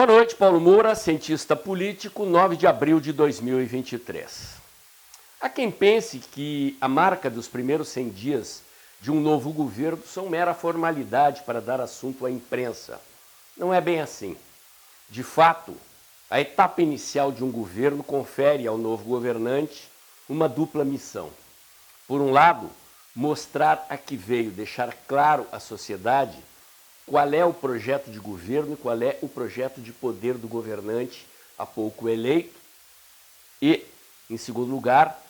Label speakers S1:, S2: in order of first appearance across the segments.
S1: Boa noite, Paulo Moura, cientista político, 9 de abril de 2023. Há quem pense que a marca dos primeiros 100 dias de um novo governo são mera formalidade para dar assunto à imprensa. Não é bem assim. De fato, a etapa inicial de um governo confere ao novo governante uma dupla missão. Por um lado, mostrar a que veio, deixar claro à sociedade qual é o projeto de governo e qual é o projeto de poder do governante há pouco eleito. E, em segundo lugar,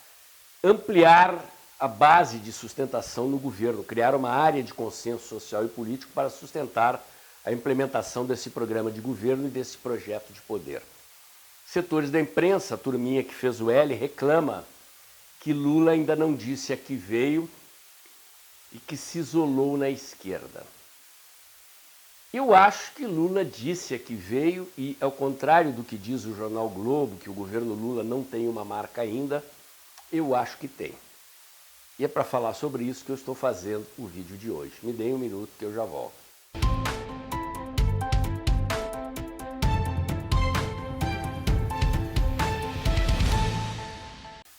S1: ampliar a base de sustentação no governo, criar uma área de consenso social e político para sustentar a implementação desse programa de governo e desse projeto de poder. Setores da imprensa, a turminha que fez o L, reclama que Lula ainda não disse a que veio e que se isolou na esquerda. Eu acho que Lula disse a que veio e, ao contrário do que diz o jornal Globo, que o governo Lula não tem uma marca ainda, eu acho que tem. E é para falar sobre isso que eu estou fazendo o vídeo de hoje. Me deem um minuto que eu já volto.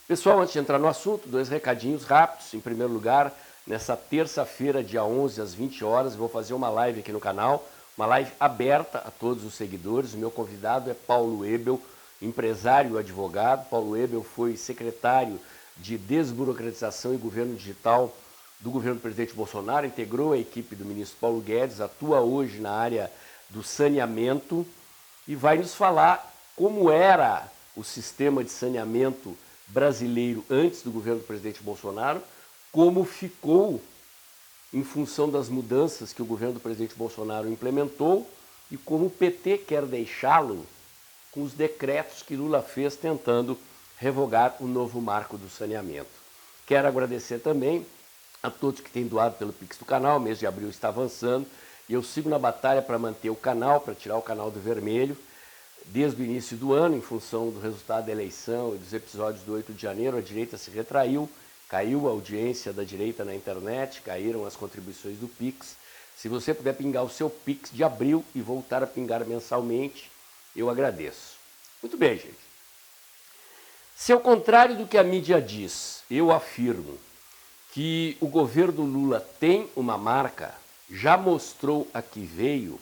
S1: Pessoal, antes de entrar no assunto, dois recadinhos rápidos. Em primeiro lugar, nessa terça-feira, dia 11, às 20 horas, vou fazer uma live aqui no canal, uma live aberta a todos os seguidores. O meu convidado é Paulo Ebel, empresário e advogado. Paulo Ebel foi secretário de Desburocratização e Governo Digital do governo do presidente Bolsonaro, integrou a equipe do ministro Paulo Guedes, atua hoje na área do saneamento e vai nos falar como era o sistema de saneamento brasileiro antes do governo do presidente Bolsonaro, como ficou em função das mudanças que o governo do presidente Bolsonaro implementou e como o PT quer deixá-lo com os decretos que Lula fez tentando revogar o novo marco do saneamento. Quero agradecer também a todos que têm doado pelo Pix do canal. O mês de abril está avançando e eu sigo na batalha para manter o canal, para tirar o canal do vermelho. Desde o início do ano, em função do resultado da eleição e dos episódios do 8 de janeiro, a direita se retraiu, caiu a audiência da direita na internet, caíram as contribuições do Pix. Se você puder pingar o seu Pix de abril e voltar a pingar mensalmente, eu agradeço. Muito bem, gente. Se ao contrário do que a mídia diz, eu afirmo que o governo Lula tem uma marca, já mostrou a que veio,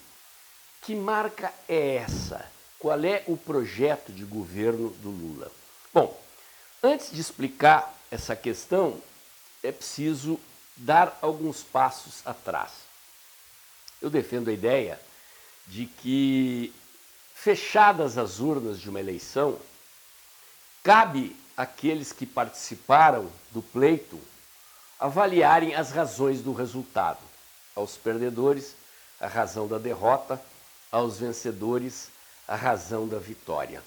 S1: que marca é essa? Qual é o projeto de governo do Lula? Bom, antes de explicar essa questão, é preciso dar alguns passos atrás. Eu defendo a ideia de que, fechadas as urnas de uma eleição, cabe àqueles que participaram do pleito avaliarem as razões do resultado. Aos perdedores, a razão da derrota, aos vencedores, a razão da vitória.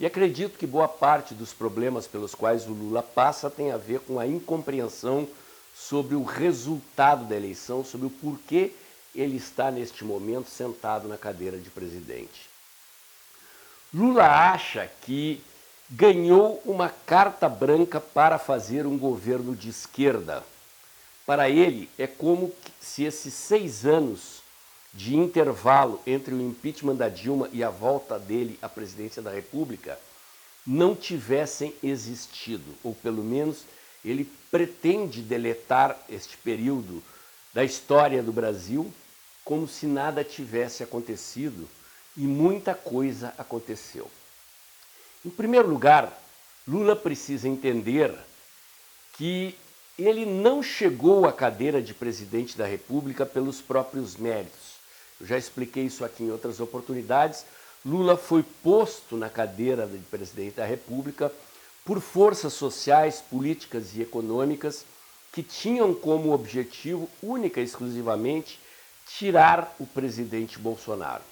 S1: E acredito que boa parte dos problemas pelos quais o Lula passa tem a ver com a incompreensão sobre o resultado da eleição, sobre o porquê ele está neste momento sentado na cadeira de presidente. Lula acha que ganhou uma carta branca para fazer um governo de esquerda. Para ele, é como se esses 6 anos de intervalo entre o impeachment da Dilma e a volta dele à presidência da República não tivessem existido, ou pelo menos ele pretende deletar este período da história do Brasil como se nada tivesse acontecido, e muita coisa aconteceu. Em primeiro lugar, Lula precisa entender que ele não chegou à cadeira de presidente da República pelos próprios méritos. Eu já expliquei isso aqui em outras oportunidades. Lula foi posto na cadeira de presidente da República por forças sociais, políticas e econômicas que tinham como objetivo, única e exclusivamente, tirar o presidente Bolsonaro.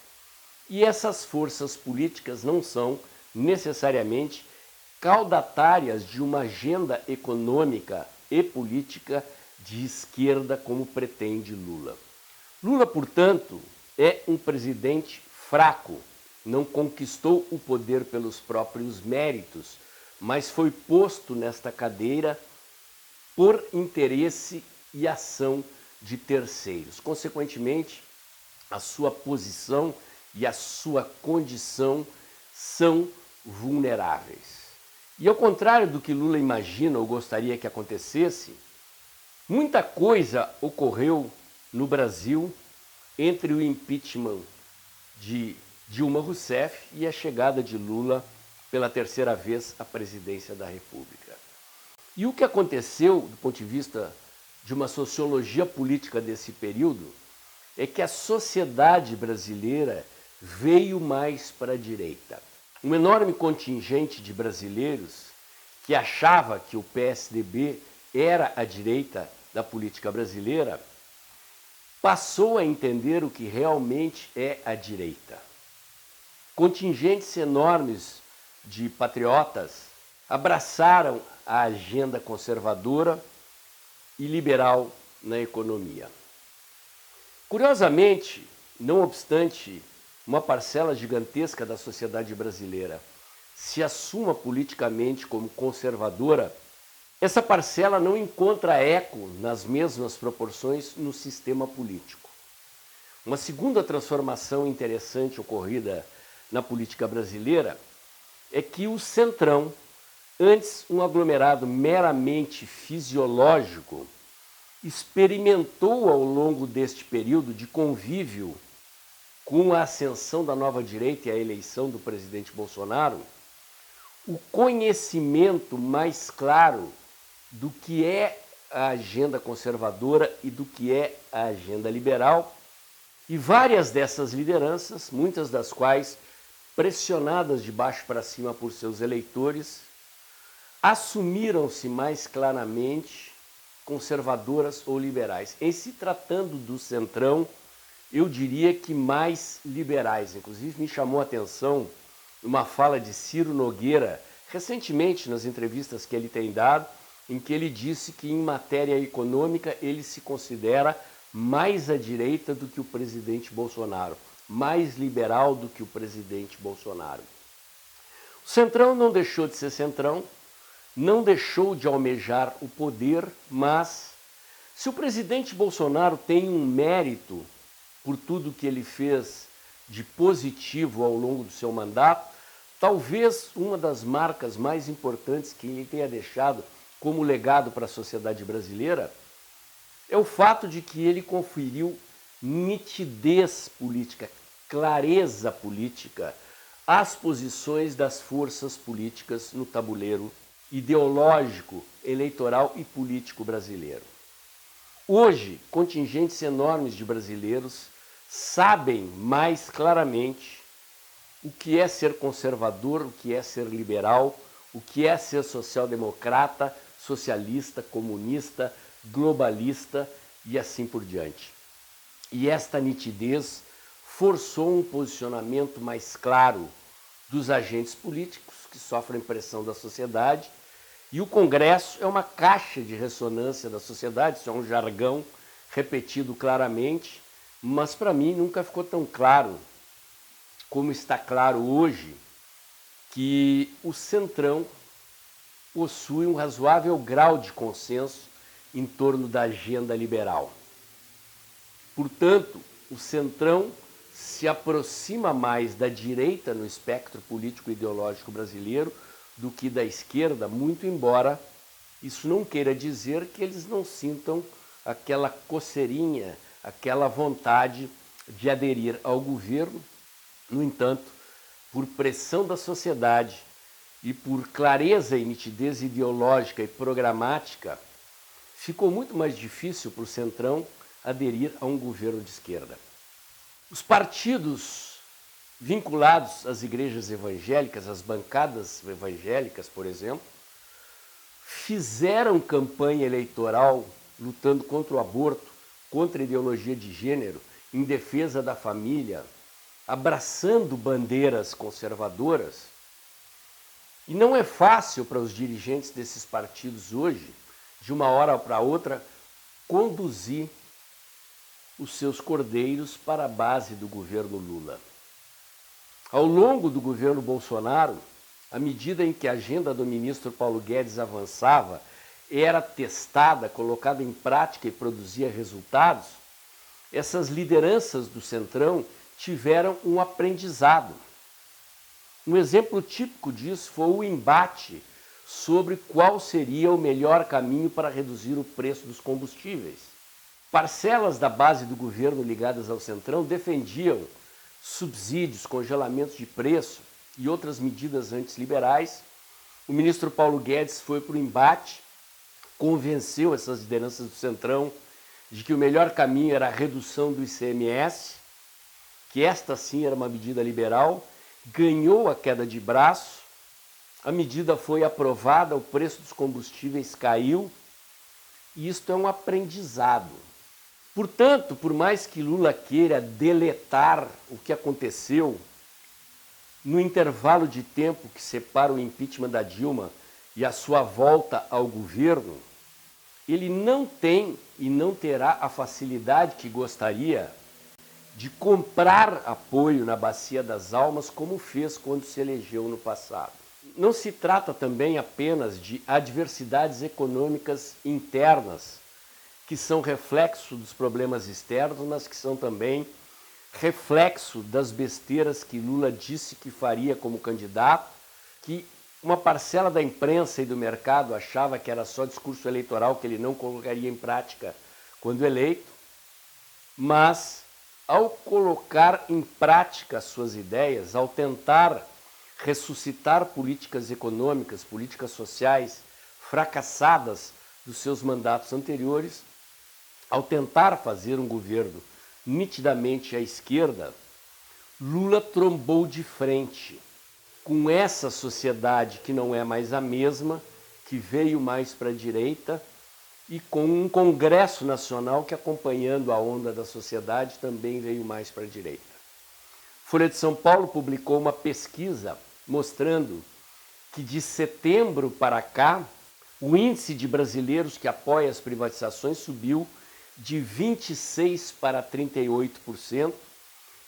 S1: E essas forças políticas não são necessariamente caudatárias de uma agenda econômica e política de esquerda como pretende Lula. Lula, portanto, é um presidente fraco, não conquistou o poder pelos próprios méritos, mas foi posto nesta cadeira por interesse e ação de terceiros. Consequentemente, a sua posição e a sua condição são vulneráveis. E ao contrário do que Lula imagina ou gostaria que acontecesse, muita coisa ocorreu no Brasil entre o impeachment de Dilma Rousseff e a chegada de Lula pela terceira vez à presidência da República. E o que aconteceu, do ponto de vista de uma sociologia política desse período, é que a sociedade brasileira veio mais para a direita. Um enorme contingente de brasileiros que achava que o PSDB era a direita da política brasileira passou a entender o que realmente é a direita. Contingentes enormes de patriotas abraçaram a agenda conservadora e liberal na economia. Curiosamente, não obstante uma parcela gigantesca da sociedade brasileira se assuma politicamente como conservadora, essa parcela não encontra eco nas mesmas proporções no sistema político. Uma segunda transformação interessante ocorrida na política brasileira é que o Centrão, antes um aglomerado meramente fisiológico, experimentou ao longo deste período de convívio com a ascensão da nova direita e a eleição do presidente Bolsonaro, o conhecimento mais claro do que é a agenda conservadora e do que é a agenda liberal, e várias dessas lideranças, muitas das quais pressionadas de baixo para cima por seus eleitores, assumiram-se mais claramente conservadoras ou liberais. Em se tratando do Centrão, eu diria que mais liberais. Inclusive me chamou a atenção uma fala de Ciro Nogueira, recentemente nas entrevistas que ele tem dado, em que ele disse que em matéria econômica ele se considera mais à direita do que o presidente Bolsonaro, mais liberal do que o presidente Bolsonaro. O Centrão não deixou de ser Centrão, não deixou de almejar o poder, mas se o presidente Bolsonaro tem um mérito por tudo que ele fez de positivo ao longo do seu mandato, talvez uma das marcas mais importantes que ele tenha deixado como legado para a sociedade brasileira é o fato de que ele conferiu nitidez política, clareza política às posições das forças políticas no tabuleiro ideológico, eleitoral e político brasileiro. Hoje, contingentes enormes de brasileiros sabem mais claramente o que é ser conservador, o que é ser liberal, o que é ser social-democrata, socialista, comunista, globalista e assim por diante. E esta nitidez forçou um posicionamento mais claro dos agentes políticos que sofrem pressão da sociedade, e o Congresso é uma caixa de ressonância da sociedade, isso é um jargão repetido claramente, mas para mim nunca ficou tão claro como está claro hoje que o Centrão possui um razoável grau de consenso em torno da agenda liberal. Portanto, o Centrão se aproxima mais da direita no espectro político-ideológico brasileiro do que da esquerda, muito embora isso não queira dizer que eles não sintam aquela coceirinha, aquela vontade de aderir ao governo. No entanto, por pressão da sociedade e por clareza e nitidez ideológica e programática, ficou muito mais difícil para o Centrão aderir a um governo de esquerda. Os partidos vinculados às igrejas evangélicas, às bancadas evangélicas, por exemplo, fizeram campanha eleitoral lutando contra o aborto, contra a ideologia de gênero, em defesa da família, abraçando bandeiras conservadoras. E não é fácil para os dirigentes desses partidos hoje, de uma hora para outra, conduzir os seus cordeiros para a base do governo Lula. Ao longo do governo Bolsonaro, à medida em que a agenda do ministro Paulo Guedes avançava, era testada, colocada em prática e produzia resultados, essas lideranças do Centrão tiveram um aprendizado. Um exemplo típico disso foi o embate sobre qual seria o melhor caminho para reduzir o preço dos combustíveis. Parcelas da base do governo ligadas ao Centrão defendiam subsídios, congelamentos de preço e outras medidas antiliberais. O ministro Paulo Guedes foi para o embate, convenceu essas lideranças do Centrão de que o melhor caminho era a redução do ICMS, que esta sim era uma medida liberal, ganhou a queda de braço, a medida foi aprovada, o preço dos combustíveis caiu, e isto é um aprendizado. Portanto, por mais que Lula queira deletar o que aconteceu no intervalo de tempo que separa o impeachment da Dilma e a sua volta ao governo, ele não tem e não terá a facilidade que gostaria de comprar apoio na Bacia das Almas, como fez quando se elegeu no passado. Não se trata também apenas de adversidades econômicas internas, que são reflexo dos problemas externos, mas que são também reflexo das besteiras que Lula disse que faria como candidato, que uma parcela da imprensa e do mercado achava que era só discurso eleitoral, que ele não colocaria em prática quando eleito, mas ao colocar em prática as suas ideias, ao tentar ressuscitar políticas econômicas, políticas sociais fracassadas dos seus mandatos anteriores, ao tentar fazer um governo nitidamente à esquerda, Lula trombou de frente com essa sociedade que não é mais a mesma, que veio mais para a direita, e com um Congresso Nacional que, acompanhando a onda da sociedade, também veio mais para a direita. Folha de São Paulo publicou uma pesquisa mostrando que de setembro para cá, o índice de brasileiros que apoia as privatizações subiu de 26% para 38%,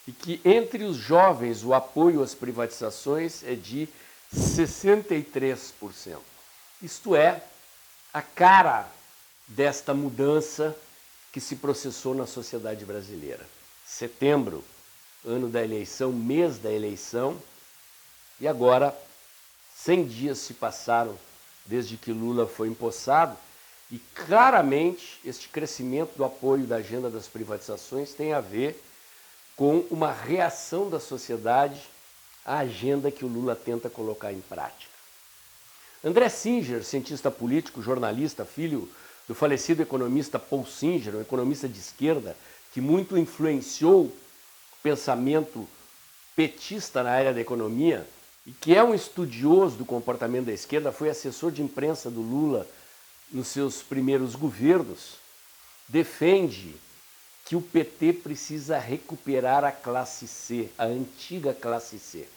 S1: e que entre os jovens o apoio às privatizações é de 63%. Isto é, a cara desta mudança que se processou na sociedade brasileira. Setembro, ano da eleição, mês da eleição, e agora 100 dias se passaram desde que Lula foi empossado, e claramente este crescimento do apoio da agenda das privatizações tem a ver com uma reação da sociedade à agenda que o Lula tenta colocar em prática. André Singer, cientista político, jornalista, filho do falecido economista Paul Singer, um economista de esquerda que muito influenciou o pensamento petista na área da economia e que é um estudioso do comportamento da esquerda, foi assessor de imprensa do Lula nos seus primeiros governos, defende que o PT precisa recuperar a classe C, a antiga classe C.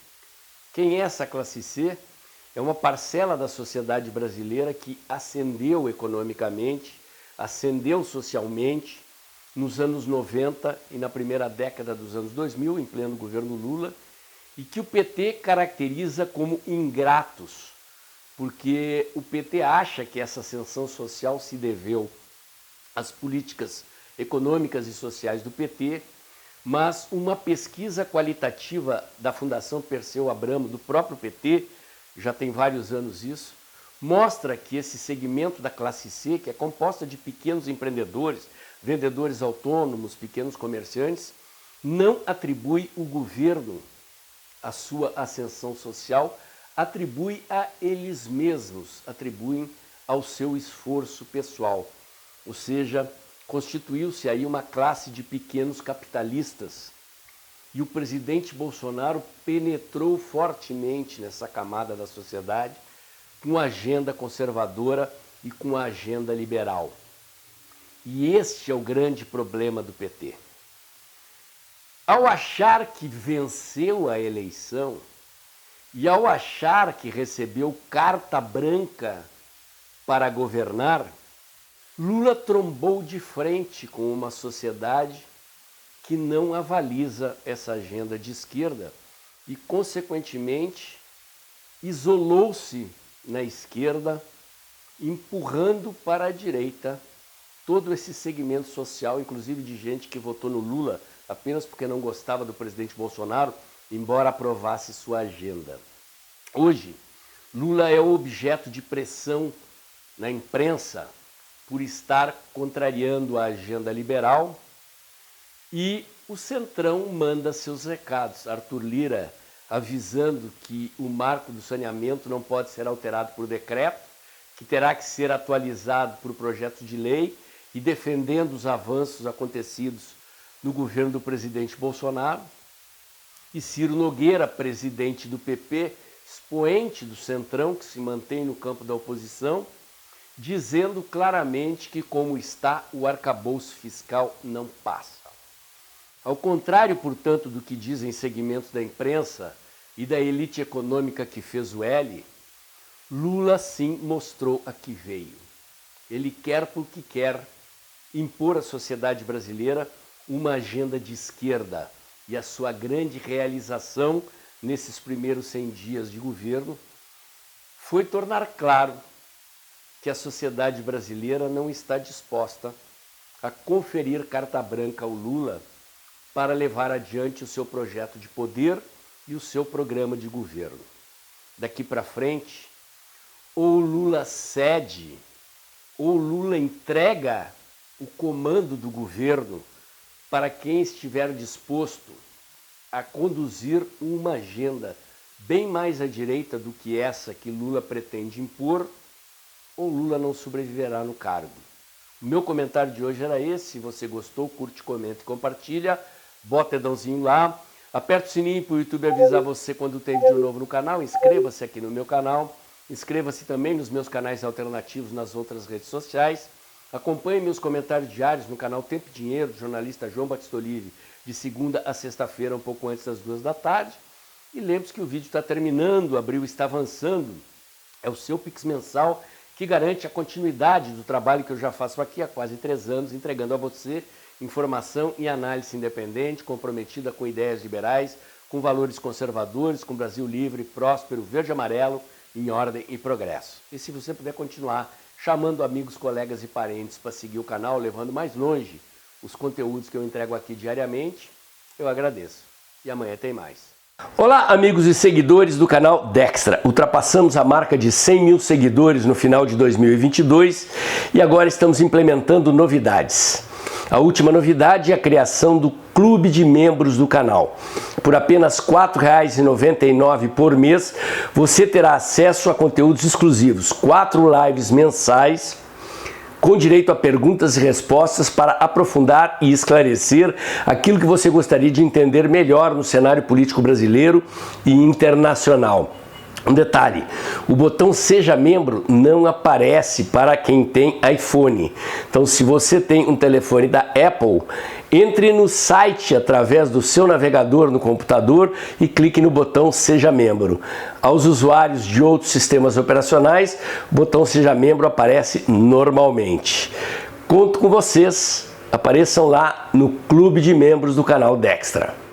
S1: Quem é essa classe C? É uma parcela da sociedade brasileira que ascendeu economicamente, ascendeu socialmente nos anos 90 e na primeira década dos anos 2000, em pleno governo Lula, e que o PT caracteriza como ingratos, porque o PT acha que essa ascensão social se deveu às políticas econômicas e sociais do PT, mas uma pesquisa qualitativa da Fundação Perseu Abramo, do próprio PT, já tem vários anos isso, mostra que esse segmento da classe C, que é composta de pequenos empreendedores, vendedores autônomos, pequenos comerciantes, não atribui o governo a sua ascensão social, atribui a eles mesmos, atribuem ao seu esforço pessoal. Ou seja, constituiu-se aí uma classe de pequenos capitalistas. E o presidente Bolsonaro penetrou fortemente nessa camada da sociedade com a agenda conservadora e com a agenda liberal. E este é o grande problema do PT. Ao achar que venceu a eleição e ao achar que recebeu carta branca para governar, Lula trombou de frente com uma sociedade que não avaliza essa agenda de esquerda e, consequentemente, isolou-se na esquerda, empurrando para a direita todo esse segmento social, inclusive de gente que votou no Lula apenas porque não gostava do presidente Bolsonaro, embora aprovasse sua agenda. Hoje, Lula é objeto de pressão na imprensa por estar contrariando a agenda liberal e o Centrão manda seus recados. Arthur Lira avisando que o marco do saneamento não pode ser alterado por decreto, que terá que ser atualizado por projeto de lei e defendendo os avanços acontecidos no governo do presidente Bolsonaro. E Ciro Nogueira, presidente do PP, expoente do Centrão, que se mantém no campo da oposição, dizendo claramente que, como está, o arcabouço fiscal não passa. Ao contrário, portanto, do que dizem segmentos da imprensa e da elite econômica que fez o L, Lula sim mostrou a que veio. Ele quer porque quer impor à sociedade brasileira uma agenda de esquerda e a sua grande realização nesses primeiros 100 dias de governo foi tornar claro que a sociedade brasileira não está disposta a conferir carta branca ao Lula para levar adiante o seu projeto de poder e o seu programa de governo. Daqui para frente, ou Lula cede, ou Lula entrega o comando do governo para quem estiver disposto a conduzir uma agenda bem mais à direita do que essa que Lula pretende impor, ou Lula não sobreviverá no cargo. O meu comentário de hoje era esse. Se você gostou, curte, comenta e compartilha. Bota o dedãozinho lá. Aperta o sininho para o YouTube avisar você quando tem vídeo novo no canal. Inscreva-se aqui no meu canal. Inscreva-se também nos meus canais alternativos nas outras redes sociais. Acompanhe meus comentários diários no canal Tempo e Dinheiro, do jornalista João Batista Olive, de segunda a sexta-feira, um pouco antes das 2 da tarde. E lembre-se que o vídeo está terminando, abril está avançando. É o seu Pix mensal que garante a continuidade do trabalho que eu já faço aqui há quase 3 anos, entregando a você informação e análise independente, comprometida com ideias liberais, com valores conservadores, com Brasil livre, próspero, verde e amarelo, em ordem e progresso. E se você puder continuar chamando amigos, colegas e parentes para seguir o canal, levando mais longe os conteúdos que eu entrego aqui diariamente, eu agradeço. E amanhã tem mais. Olá, amigos e seguidores do canal Dextra. Ultrapassamos a marca de 100 mil seguidores no final de 2022 e agora estamos implementando novidades. A última novidade é a criação do clube de membros do canal. Por apenas R$ 4,99 por mês, você terá acesso a conteúdos exclusivos, 4 lives mensais, com direito a perguntas e respostas para aprofundar e esclarecer aquilo que você gostaria de entender melhor no cenário político brasileiro e internacional. Um detalhe, o botão Seja Membro não aparece para quem tem iPhone. Então, se você tem um telefone da Apple, entre no site através do seu navegador no computador e clique no botão Seja Membro. Aos usuários de outros sistemas operacionais, o botão Seja Membro aparece normalmente. Conto com vocês, apareçam lá no Clube de Membros do canal Dextra.